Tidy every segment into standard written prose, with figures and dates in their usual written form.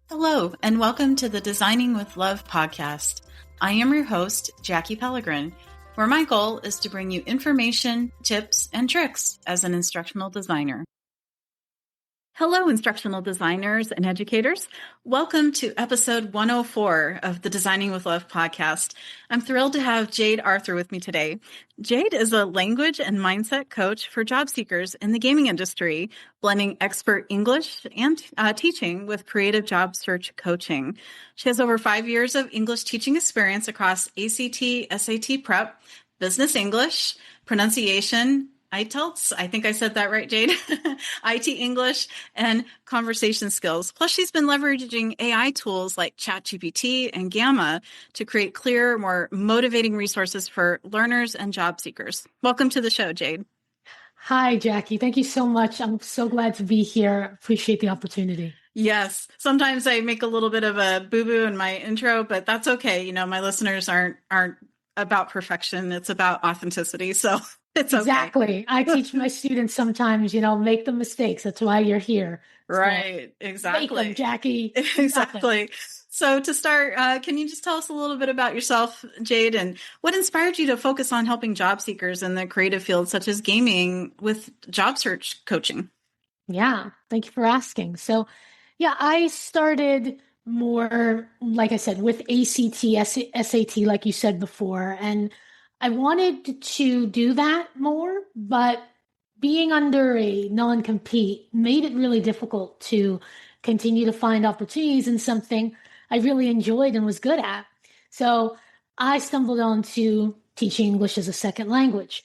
Hello, and welcome to the Designing with Love podcast. I am your host, Jackie Pellegrin, where my goal is to bring you information, tips, and tricks as an instructional designer. Hello, instructional designers and educators. Welcome to episode 104 of the Designing with Love podcast. I'm thrilled to have Jade Arthur with me today. Jade is a language and mindset coach for job seekers in the gaming industry, blending expert English and teaching with creative job search coaching. She has over 5 years of English teaching experience across ACT, SAT prep, business English, pronunciation, ITELTS, I think I said that right, Jade, IT English, and conversation skills. Plus, she's been leveraging AI tools like ChatGPT and Gamma to create clear, more motivating resources for learners and job seekers. Welcome to the show, Jade. Hi, Jackie. Thank you so much. I'm so glad to be here. Appreciate the opportunity. Yes. Sometimes I make a little bit of a boo-boo in my intro, but that's okay. You know, my listeners aren't about perfection. It's about authenticity. So it's okay. Exactly. I teach my students sometimes, make the mistakes. That's why you're here. Right. So Exactly. make them, Jackie. Exactly. So to start, can you just tell us a little bit about yourself, Jade, and what inspired you to focus on helping job seekers in the creative field, such as gaming, with job search coaching? Yeah. Thank you for asking. So, I started more, like I said, with ACT, SAT, like you said before, and I wanted to do that more, but being under a non-compete made it really difficult to continue to find opportunities in something I really enjoyed and was good at. So I stumbled onto teaching English as a second language.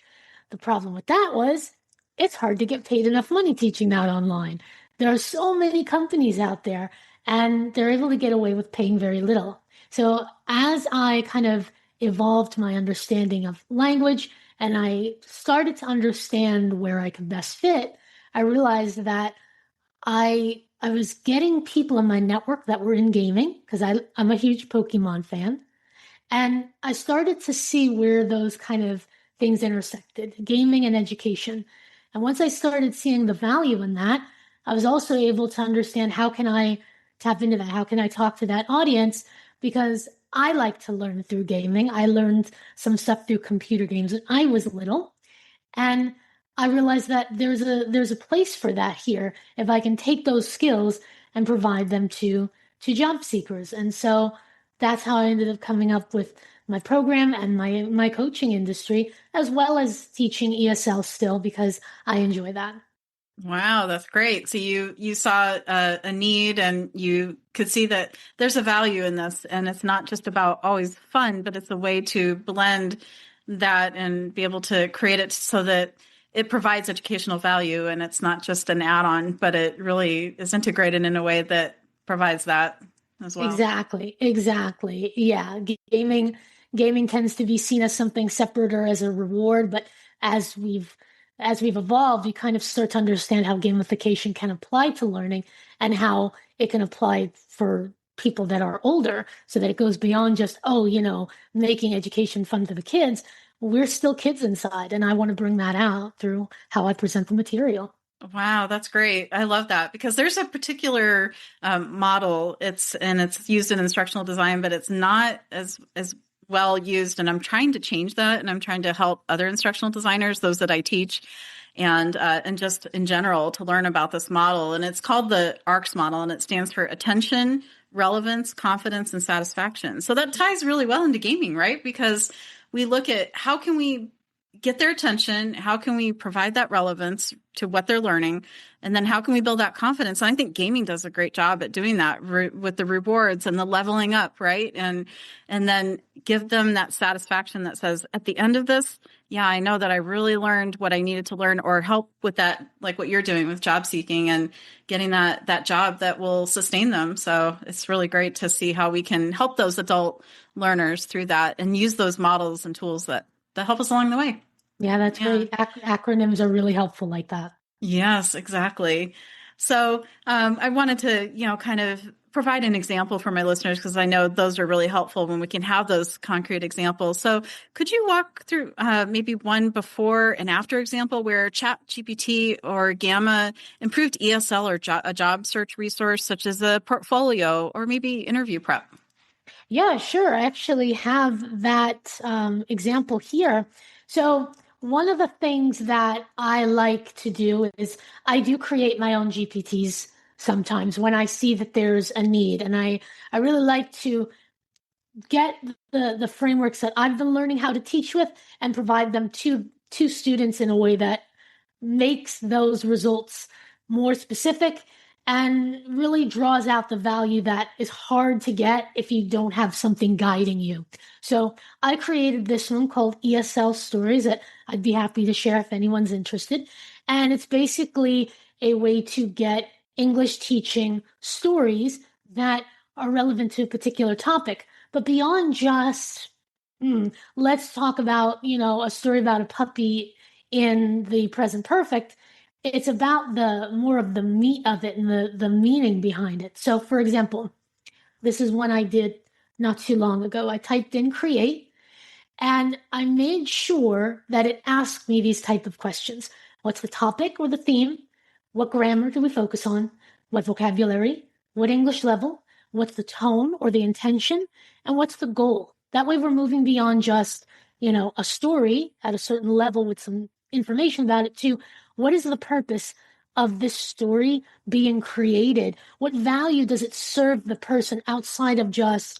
The problem with that was it's hard to get paid enough money teaching that online. There are so many companies out there, and they're able to get away with paying very little. So as I kind of evolved my understanding of language and I started to understand where I could best fit, I realized that I was getting people in my network that were in gaming because I'm a huge Pokemon fan. And I started to see where those kind of things intersected, gaming and education. And once I started seeing the value in that, I was also able to understand how can I tap into that? How can I talk to that audience? Because I like to learn through gaming. I learned some stuff through computer games when I was little. And I realized that there's a place for that here if I can take those skills and provide them to job seekers. And so that's how I ended up coming up with my program and my coaching industry, as well as teaching ESL still because I enjoy that. Wow, that's great. So you saw a need and you could see that there's a value in this, and it's not just about always fun, but it's a way to blend that and be able to create it so that it provides educational value, and it's not just an add-on, but it really is integrated in a way that provides that as well. Exactly. Yeah, gaming tends to be seen as something separate or as a reward, but as we've evolved, we kind of start to understand how gamification can apply to learning and how it can apply for people that are older so that it goes beyond just, making education fun for the kids. We're still kids inside, and I want to bring that out through how I present the material. Wow, that's great. I love that because there's a particular model. It's used in instructional design, but it's not as well used. And I'm trying to change that, and I'm trying to help other instructional designers, those that I teach, and just in general to learn about this model. And it's called the ARCS model, and it stands for attention, relevance, confidence, and satisfaction. So that ties really well into gaming, right? Because we look at how can we get their attention, how can we provide that relevance to what they're learning, and then how can we build that confidence? And I think gaming does a great job at doing that with the rewards and the leveling up, right? And then give them that satisfaction that says, at the end of this, yeah, I know that I really learned what I needed to learn, or help with that, like what you're doing with job seeking and getting that job that will sustain them. So it's really great to see how we can help those adult learners through that and use those models and tools that help us along the way. Yeah, that's great. Acronyms are really helpful like that. Yes, exactly. So I wanted to, kind of provide an example for my listeners because I know those are really helpful when we can have those concrete examples. So could you walk through maybe one before and after example where ChatGPT or Gamma improved ESL or a job search resource such as a portfolio or maybe interview prep? Yeah, sure. I actually have that example here. So, one of the things that I like to do is I do create my own GPTs sometimes when I see that there's a need. And I really like to get the frameworks that I've been learning how to teach with and provide them to students in a way that makes those results more specific and really draws out the value that is hard to get if you don't have something guiding you. So I created this one called ESL Stories that I'd be happy to share if anyone's interested. And it's basically a way to get English teaching stories that are relevant to a particular topic. But beyond just, let's talk about, a story about a puppy in the present perfect, it's about the more of the meat of it and the meaning behind it. So for example, this is one I did not too long ago. I typed in create and I made sure that it asked me these type of questions. What's the topic or the theme? What grammar do we focus on? What vocabulary? What English level? What's the tone or the intention? And what's the goal? That way we're moving beyond just, a story at a certain level with some information about it to what is the purpose of this story being created? What value does it serve the person outside of just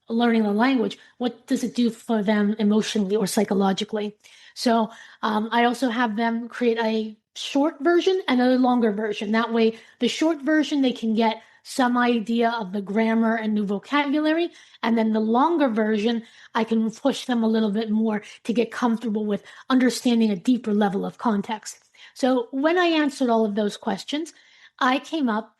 learning the language? What does it do for them emotionally or psychologically? So I also have them create a short version and a longer version. That way, the short version, they can get some idea of the grammar and new vocabulary. And then the longer version, I can push them a little bit more to get comfortable with understanding a deeper level of context. So when I answered all of those questions, I came up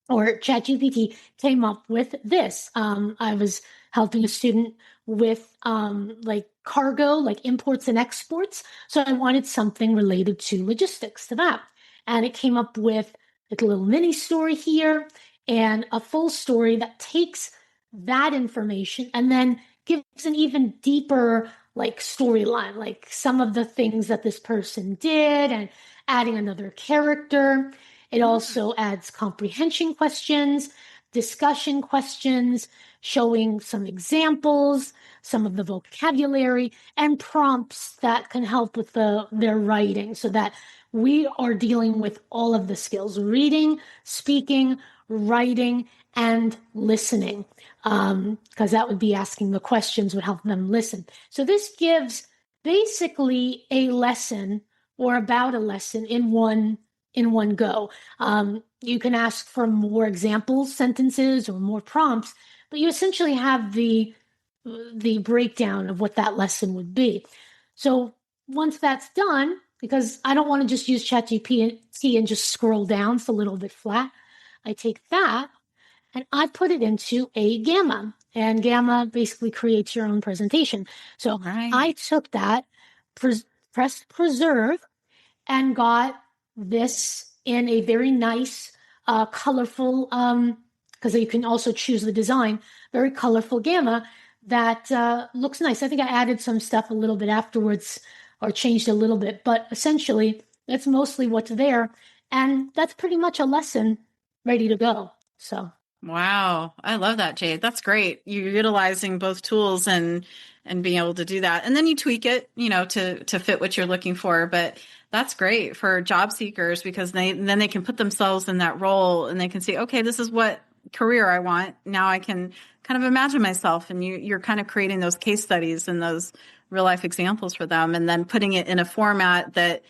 or ChatGPT came up with this. I was helping a student with like cargo, like imports and exports. So I wanted something related to logistics to that. And it came up with like a little mini story here and a full story that takes that information and then gives an even deeper like storyline, like some of the things that this person did and adding another character. It also adds comprehension questions, discussion questions, showing some examples, some of the vocabulary, and prompts that can help with their writing so that we are dealing with all of the skills: reading, speaking, writing, and listening. Because that would be asking the questions would help them listen. So this gives basically a lesson or about a lesson in one go. You can ask for more examples, sentences, or more prompts, but you essentially have the breakdown of what that lesson would be. So once that's done, because I don't want to just use ChatGPT and just scroll down, it's a little bit flat. I take that and I put it into a Gamma, and Gamma basically creates your own presentation. So Right. I took that, pressed preserve, and got this in a very nice, colorful, because you can also choose the design, very colorful Gamma that looks nice. I think I added some stuff a little bit afterwards or changed a little bit, but essentially that's mostly what's there. And that's pretty much a lesson ready to go. So. Wow. I love that, Jade. That's great. You're utilizing both tools and being able to do that. And then you tweak it, to fit what you're looking for. But that's great for job seekers because then they can put themselves in that role and they can see, okay, this is what career I want. Now I can kind of imagine myself, and you're kind of creating those case studies and those real life examples for them and then putting it in a format that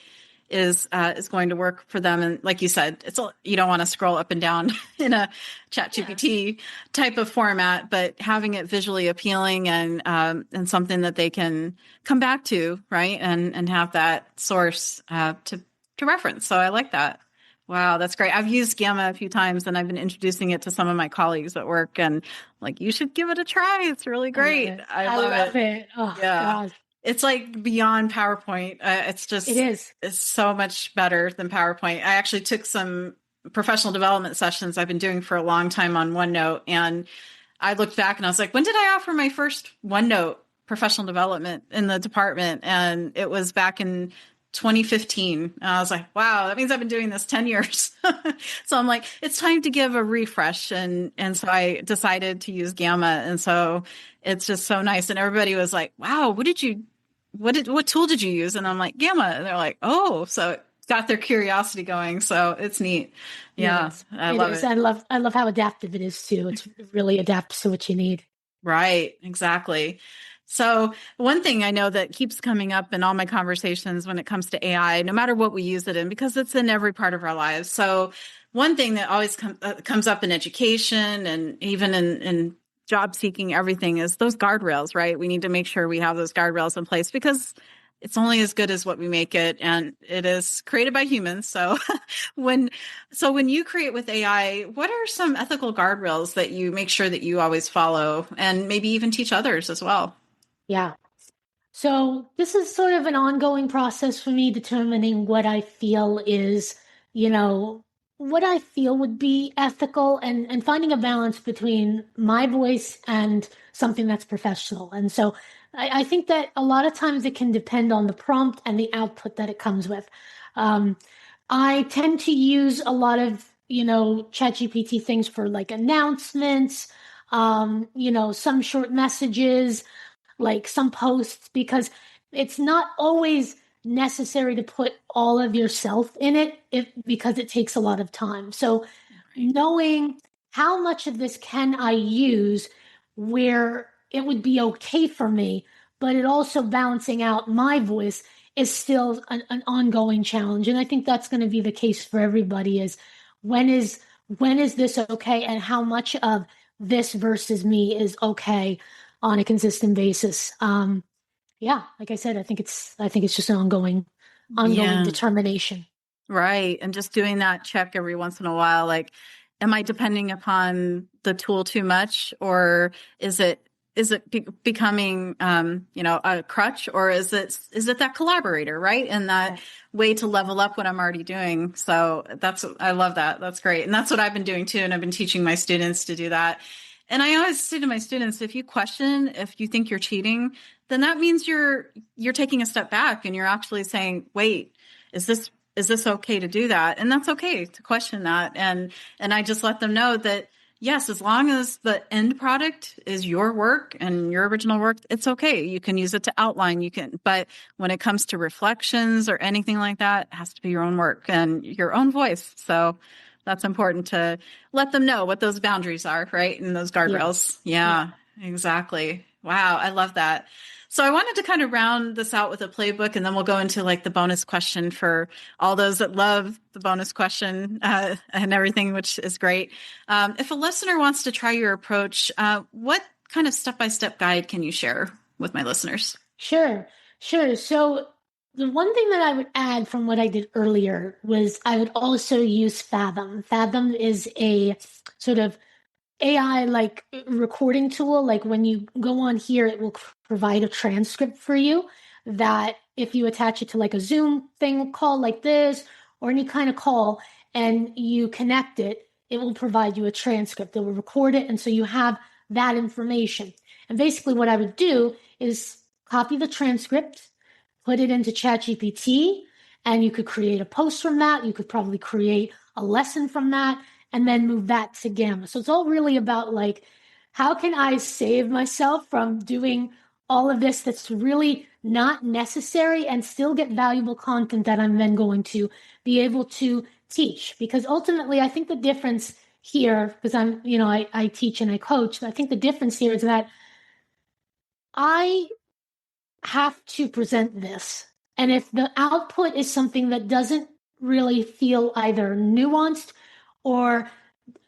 is going to work for them. And like you said, you don't want to scroll up and down in a ChatGPT type of format, but having it visually appealing and something that they can come back to, right? And have that source to reference. So I like that. Wow, that's great. I've used Gamma a few times and I've been introducing it to some of my colleagues at work and like, you should give it a try. It's really great. I love it. Oh, yeah. God. It's like beyond PowerPoint. It is. It's so much better than PowerPoint. I actually took some professional development sessions I've been doing for a long time on OneNote. And I looked back and I was like, when did I offer my first OneNote professional development in the department? And it was back in 2015. And I was like, wow, that means I've been doing this 10 years. So I'm like, it's time to give a refresh. And so I decided to use Gamma. And so it's just so nice. And everybody was like, wow, what tool did you use? And I'm like, Gamma. And they're like, oh, so it got their curiosity going. So it's neat. It Yeah, is. I It love is. it. I love how adaptive it is too. It's really adapts to what you need. Right, exactly. So one thing I know that keeps coming up in all my conversations when it comes to AI, no matter what we use it in, because it's in every part of our lives. So one thing that always comes up in education and even in job seeking, everything is those guardrails, right? We need to make sure we have those guardrails in place because it's only as good as what we make it, and it is created by humans. So when when you create with AI, what are some ethical guardrails that you make sure that you always follow and maybe even teach others as well? Yeah. So this is sort of an ongoing process for me determining what I feel is, you know, what I feel would be ethical and finding a balance between my voice and something that's professional. And so I think that a lot of times it can depend on the prompt and the output that it comes with. Um, I tend to use a lot of, ChatGPT things for like announcements, some short messages like some posts because it's not always necessary to put all of yourself in it because it takes a lot of time. So Right. knowing how much of this can I use where it would be okay for me, but it also balancing out my voice is still an ongoing challenge. And I think that's going to be the case for everybody is when is when is this okay and how much of this versus me is okay on a consistent basis. Yeah, like I said, I think it's just an ongoing Yeah. determination. Right. And just doing that check every once in a while, like, am I depending upon the tool too much, or is it becoming a crutch, or is it that collaborator, right? And that Right. way to level up what I'm already doing. So I love that. That's great. And that's what I've been doing too. And I've been teaching my students to do that. And I always say to my students, if you think you're cheating, then that means you're taking a step back and you're actually saying, wait, is this okay to do that? And that's okay to question that. And I just let them know that yes, as long as the end product is your work and your original work, it's okay. You can use it to outline. But when it comes to reflections or anything like that, it has to be your own work and your own voice. So that's important to let them know what those boundaries are, right? And those Yes. guardrails. Yeah. Yeah, exactly. Wow, I love that. So I wanted to kind of round this out with a playbook, and then we'll go into like the bonus question for all those that love the bonus question and everything, which is great. If a listener wants to try your approach, what kind of step-by-step guide can you share with my listeners? Sure. Sure. So the one thing that I would add from what I did earlier was I would also use Fathom. Fathom is a sort of AI like recording tool. Like when you go on here, it will provide a transcript for you that if you attach it to like a Zoom thing call like this or any kind of call and you connect it, it will provide you a transcript. It will record it. And so you have that information. And basically what I would do is copy the transcript, put it into ChatGPT, and you could create a post from that. You could probably create a lesson from that and then move that to Gamma. So it's all really about like, how can I save myself from doing all of this that's really not necessary and still get valuable content that I'm then going to be able to teach? Because ultimately, I think the difference here, because I teach and I coach, I think the difference here is that I have to present this. And if the output is something that doesn't really feel either nuanced or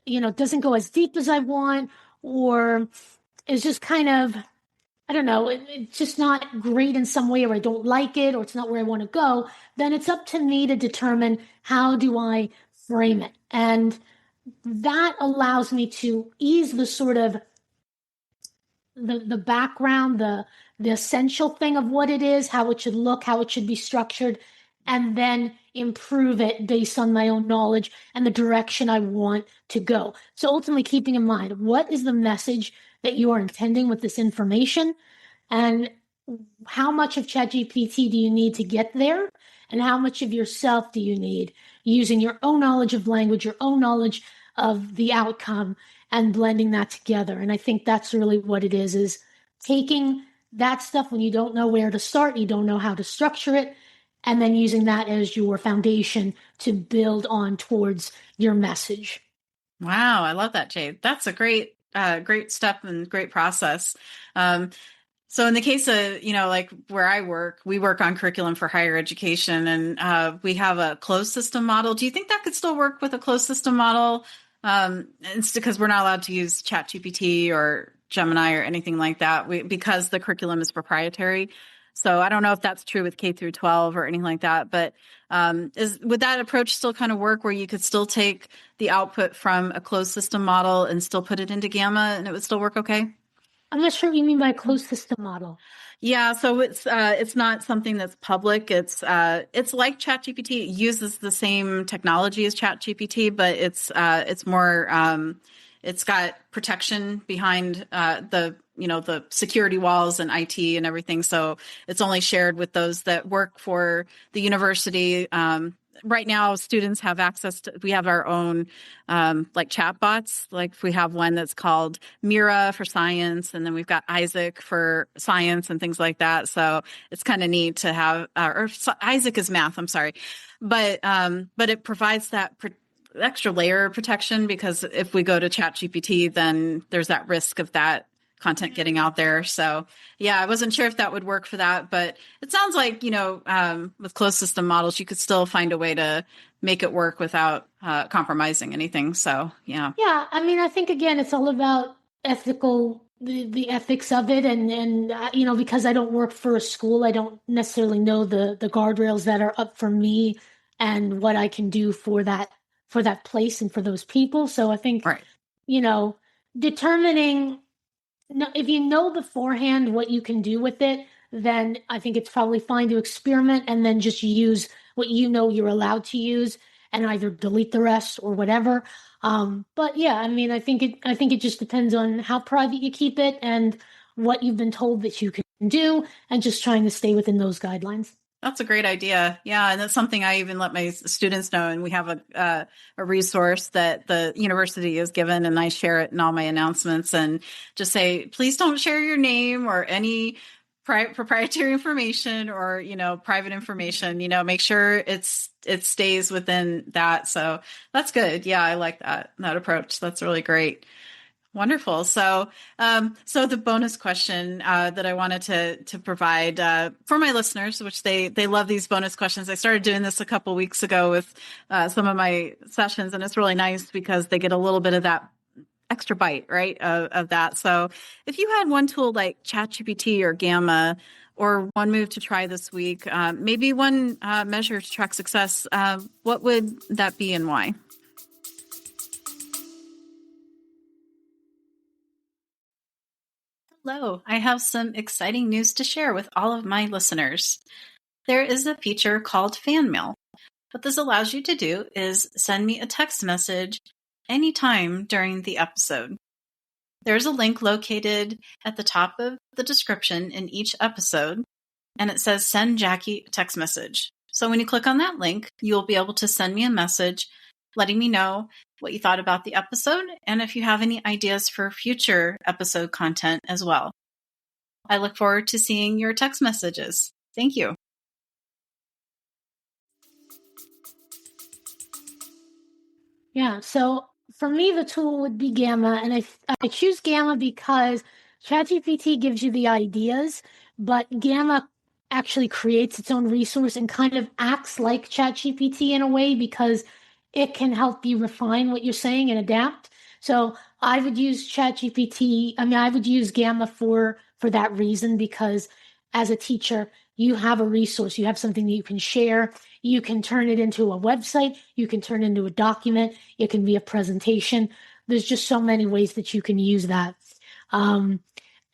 doesn't go as deep as I want, or is just kind of, I don't know, it's just not great in some way, or I don't like it, or it's not where I want to go, then it's up to me to determine how do I frame it. And that allows me to ease the sort of the background, the essential thing of what it is, how it should look, how it should be structured, and then improve it based on my own knowledge and the direction I want to go. So ultimately keeping in mind, what is the message that you are intending with this information? And how much of ChatGPT do you need to get there? And how much of yourself do you need using your own knowledge of language, your own knowledge of the outcome, and blending that together? And I think that's really what it is taking that stuff when you don't know where to start, you don't know how to structure it, and then using that as your foundation to build on towards your message. Wow, I love that, Jade. That's a great step and great process. So in the case of, like where I work, we work on curriculum for higher education, and we have a closed system model. Do you think that could still work with a closed system model? It's because we're not allowed to use ChatGPT or Gemini or anything like that because the curriculum is proprietary. So I don't know if that's true with K through 12 or anything like that, but would that approach still kind of work where you could still take the output from a closed system model and still put it into Gamma and it would still work okay? I'm not sure what you mean by a closed system model. Yeah, so it's not something that's public. It's like ChatGPT. It uses the same technology as ChatGPT, but it's more it's got protection behind the security walls and IT and everything. So it's only shared with those that work for the university. Right now, students have access to, we have our own like chatbots. Like we have one that's called Mira for science, and then we've got Isaac for science and things like that. So it's kind of neat to have, Isaac is math, I'm sorry. But it provides that extra layer of protection because if we go to ChatGPT, then there's that risk of that content getting out there. So yeah, I wasn't sure if that would work for that, but it sounds like, with closed system models, you could still find a way to make it work without compromising anything. So yeah. Yeah, I mean, I think again, it's all about the ethics of it, and because I don't work for a school, I don't necessarily know the guardrails that are up for me and what I can do for that place and for those people. So I think, Right. determining if you know beforehand what you can do with it, then I think it's probably fine to experiment and then just use what you know you're allowed to use and either delete the rest or whatever. But yeah, I mean, I think it just depends on how private you keep it and what you've been told that you can do, and just trying to stay within those guidelines. That's a great idea. Yeah, and that's something I even let my students know. And we have a resource that the university is given, and I share it in all my announcements. And just say, please don't share your name or any proprietary information or private information. Make sure it stays within that. So that's good. Yeah, I like that approach. That's really great. Wonderful. So, so the bonus question that I wanted to provide for my listeners, which they love these bonus questions. I started doing this a couple weeks ago with some of my sessions, and it's really nice because they get a little bit of that extra bite, right, of that. So, if you had one tool like ChatGPT or Gamma, or one move to try this week, maybe one measure to track success, what would that be and why? Hello, I have some exciting news to share with all of my listeners. There is a feature called Fan Mail. What this allows you to do is send me a text message anytime during the episode. There's a link located at the top of the description in each episode, and it says Send Jackie a text message. So when you click on that link, you'll be able to send me a message letting me know what you thought about the episode and if you have any ideas for future episode content as well. I look forward to seeing your text messages. Thank you. Yeah, so for me, the tool would be Gamma, and I choose Gamma because ChatGPT gives you the ideas, but Gamma actually creates its own resource and kind of acts like ChatGPT in a way because it can help you refine what you're saying and adapt. So I would use ChatGPT. I mean, I would use Gamma for that reason because as a teacher, you have a resource, you have something that you can share. You can turn it into a website. You can turn it into a document. It can be a presentation. There's just so many ways that you can use that.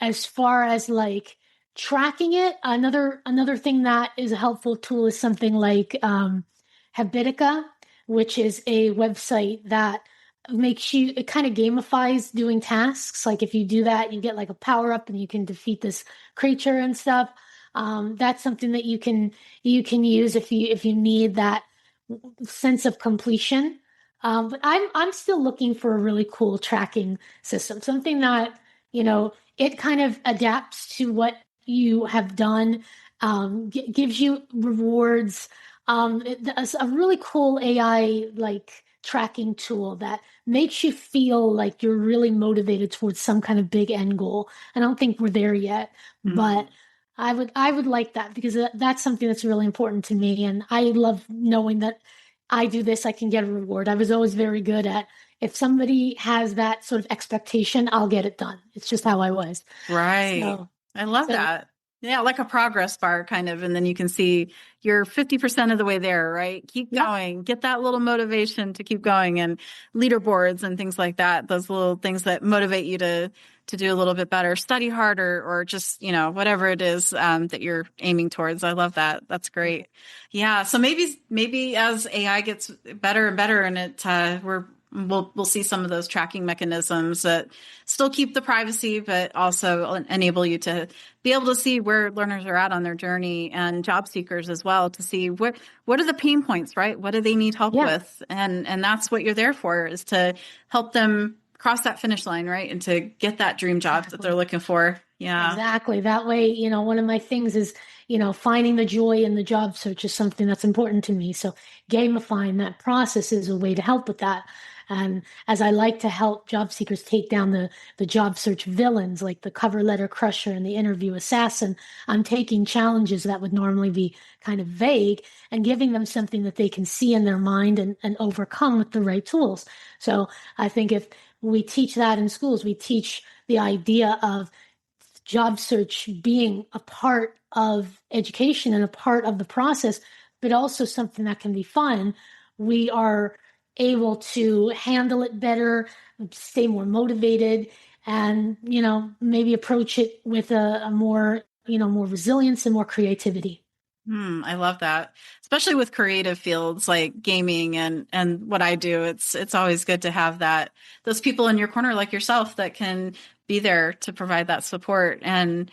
As far as like tracking it, another thing that is a helpful tool is something like Habitica, which is a website that it kind of gamifies doing tasks. Like if you do that, you get like a power up and you can defeat this creature and stuff. That's something that you can use if you need that sense of completion. But I'm still looking for a really cool tracking system, something that, it kind of adapts to what you have done, gives you rewards. A really cool AI like tracking tool that makes you feel like you're really motivated towards some kind of big end goal. I don't think we're there yet, but I would like that because that's something that's really important to me. And I love knowing that I do this, I can get a reward. I was always very good at if somebody has that sort of expectation, I'll get it done. It's just how I was. Right. So, I love so that. Yeah, like a progress bar kind of. And then you can see you're 50% of the way there, right? Keep yep, going. Get that little motivation to keep going, and leaderboards and things like that. Those little things that motivate you to do a little bit better, study harder, or just, whatever it is that you're aiming towards. I love that. That's great. Yeah. So maybe as AI gets better and better, and we'll see some of those tracking mechanisms that still keep the privacy, but also enable you to be able to see where learners are at on their journey, and job seekers as well, to see what are the pain points, right? What do they need help yeah. with? And that's what you're there for, is to help them cross that finish line, right? And to get that dream job that they're Exactly. looking for. Yeah. Exactly. That way, one of my things is, finding the joy in the job search is something that's important to me. So gamifying that process is a way to help with that. And as I like to help job seekers take down the job search villains, like the cover letter crusher and the interview assassin, I'm taking challenges that would normally be kind of vague and giving them something that they can see in their mind and overcome with the right tools. So I think if we teach that in schools, we teach the idea of job search being a part of education and a part of the process, but also something that can be fun, we are able to handle it better, stay more motivated, and, maybe approach it with a more, more resilience and more creativity. I love that, especially with creative fields like gaming and what I do. It's always good to have those people in your corner like yourself that can be there to provide that support, and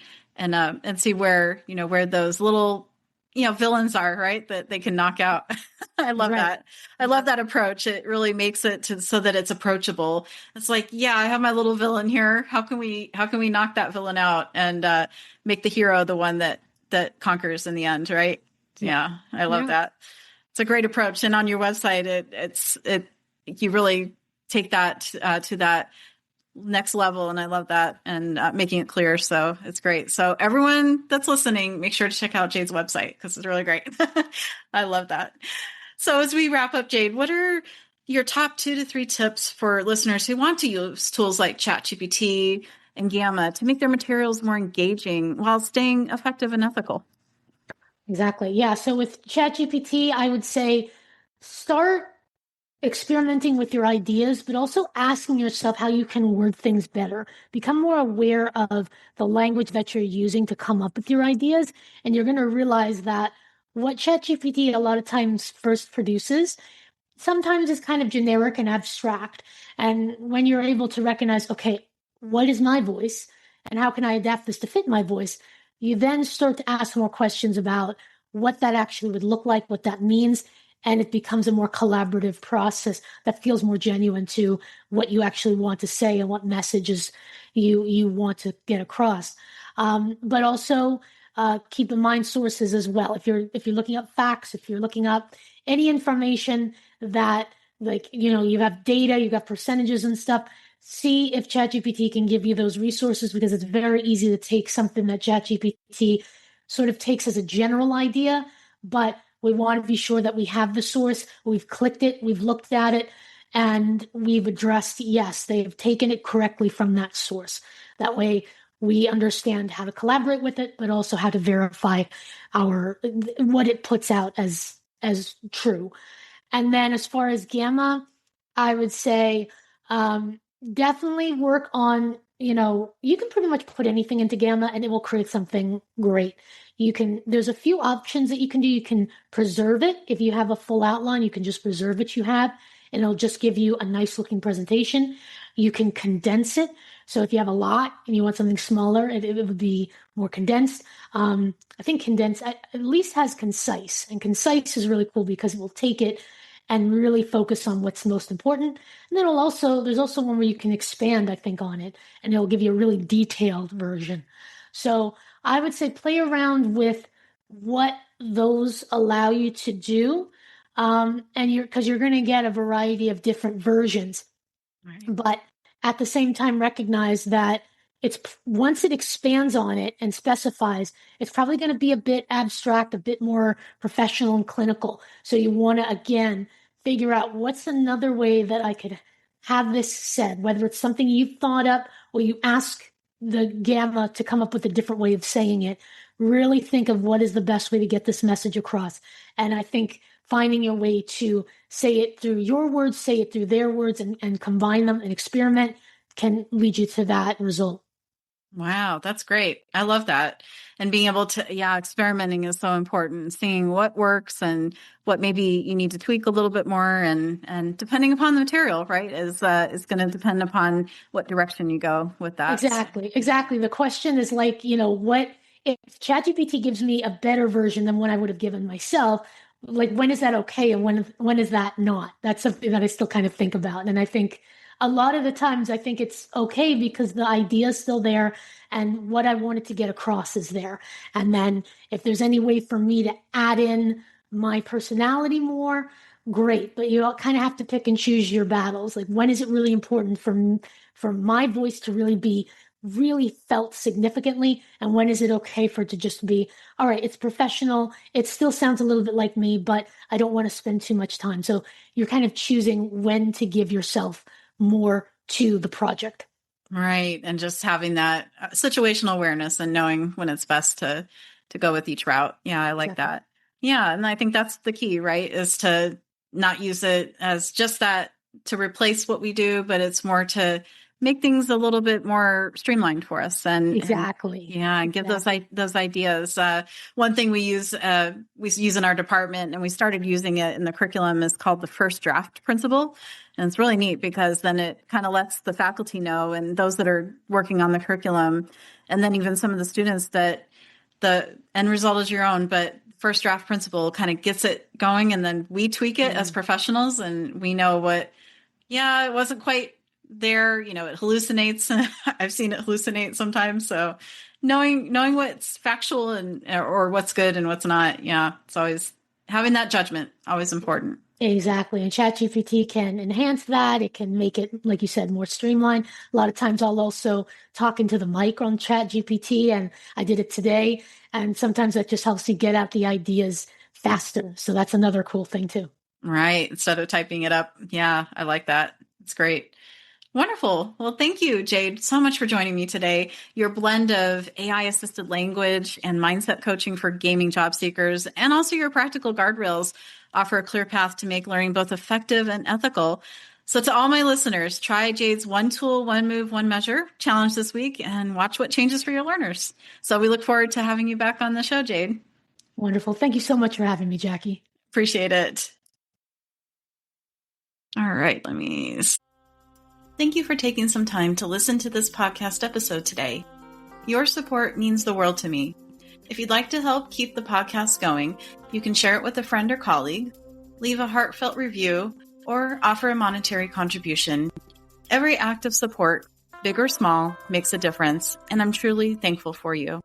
see where those little villains are, right, that they can knock out. I love Right. that. I love that approach. It really makes it so that it's approachable. It's like, yeah, I have my little villain here. How can we knock that villain out, and make the hero the one that conquers in the end, right? Yeah. Yeah, I love Yeah. that. It's a great approach. And on your website, you really take that to that next level, and I love that, and making it clear. So it's great. So everyone that's listening, make sure to check out Jade's website because it's really great. I love that. So as we wrap up, Jade, what are your top 2 to 3 tips for listeners who want to use tools like ChatGPT and Gamma to make their materials more engaging while staying effective and ethical? Exactly. Yeah. So with ChatGPT, I would say start experimenting with your ideas, but also asking yourself how you can word things better. Become more aware of the language that you're using to come up with your ideas. And you're going to realize that what ChatGPT a lot of times first produces sometimes is kind of generic and abstract. And when you're able to recognize, okay, what is my voice and how can I adapt this to fit my voice? You then start to ask more questions about what that actually would look like, what that means, and it becomes a more collaborative process that feels more genuine to what you actually want to say and what messages you want to get across. But also keep in mind sources as well. If you're looking up facts, if you're looking up any information that, like, you have data, you got percentages and stuff, see if ChatGPT can give you those resources, because it's very easy to take something that ChatGPT sort of takes as a general idea, but we want to be sure that we have the source, we've clicked it, we've looked at it, and we've addressed, yes, they've taken it correctly from that source. That way we understand how to collaborate with it, but also how to verify what it puts out as true. And then as far as Gamma, I would say definitely work on you can pretty much put anything into Gamma and it will create something great. There's a few options that you can do. You can preserve it. If you have a full outline, you can just preserve what you have and it'll just give you a nice looking presentation. You can condense it. So if you have a lot and you want something smaller, it would be more condensed. I think condensed at least has concise, and concise is really cool because it will take it and really focus on what's most important. And then there's also one where you can expand, I think, on it, and it'll give you a really detailed version. So I would say play around with what those allow you to do. Because you're going to get a variety of different versions. Right. But at the same time, recognize that once it expands on it and specifies, it's probably going to be a bit abstract, a bit more professional and clinical. So you want to, again, figure out what's another way that I could have this said, whether it's something you've thought up or you ask the Gamma to come up with a different way of saying it. Really think of what is the best way to get this message across. And I think finding a way to say it through your words, say it through their words, and combine them and experiment can lead you to that result. Wow, that's great. I love that. And being able to, experimenting is so important. Seeing what works and what maybe you need to tweak a little bit more, and depending upon the material, right, is going to depend upon what direction you go with that. Exactly. The question is like, what if ChatGPT gives me a better version than what I would have given myself? Like, when is that okay, and when is that not? That's something that I still kind of think about, and I think a lot of the times I think it's okay because the idea is still there and what I wanted to get across is there. And then if there's any way for me to add in my personality more, great. But you kind of have to pick and choose your battles. Like, when is it really important for my voice to really felt significantly? And when is it okay for it to just be, all right, it's professional. It still sounds a little bit like me, but I don't want to spend too much time. So you're kind of choosing when to give yourself more to the project. Right. And just having that situational awareness and knowing when it's best to go with each route. Yeah, I like that. Yeah. And I think that's the key, right? Is to not use it as just that to replace what we do, but it's more to make things a little bit more streamlined for us. And give those ideas. One thing we use in our department, and we started using it in the curriculum, is called the first draft principle. And it's really neat because then it kind of lets the faculty know, and those that are working on the curriculum, and then even some of the students, that the end result is your own, but first draft principle kind of gets it going, and then we tweak it as professionals, and we know it wasn't quite there. It hallucinates. I've seen it hallucinate sometimes. So knowing what's factual or what's good and what's not. Yeah. It's always having that judgment, always important. Exactly. And ChatGPT can enhance that. It can make it, like you said, more streamlined. A lot of times I'll also talk into the mic on ChatGPT, and I did it today. And sometimes that just helps me get out the ideas faster. So that's another cool thing too. Right. Instead of typing it up. Yeah, I like that. It's great. Wonderful. Well, thank you, Jade, so much for joining me today. Your blend of AI-assisted language and mindset coaching for gaming job seekers, and also your practical guardrails, offer a clear path to make learning both effective and ethical. So to all my listeners, try Jade's one tool, one move, one measure challenge this week and watch what changes for your learners. So we look forward to having you back on the show, Jade. Wonderful. Thank you so much for having me, Jackie. Appreciate it. All right, Thank you for taking some time to listen to this podcast episode today. Your support means the world to me. If you'd like to help keep the podcast going, you can share it with a friend or colleague, leave a heartfelt review, or offer a monetary contribution. Every act of support, big or small, makes a difference, and I'm truly thankful for you.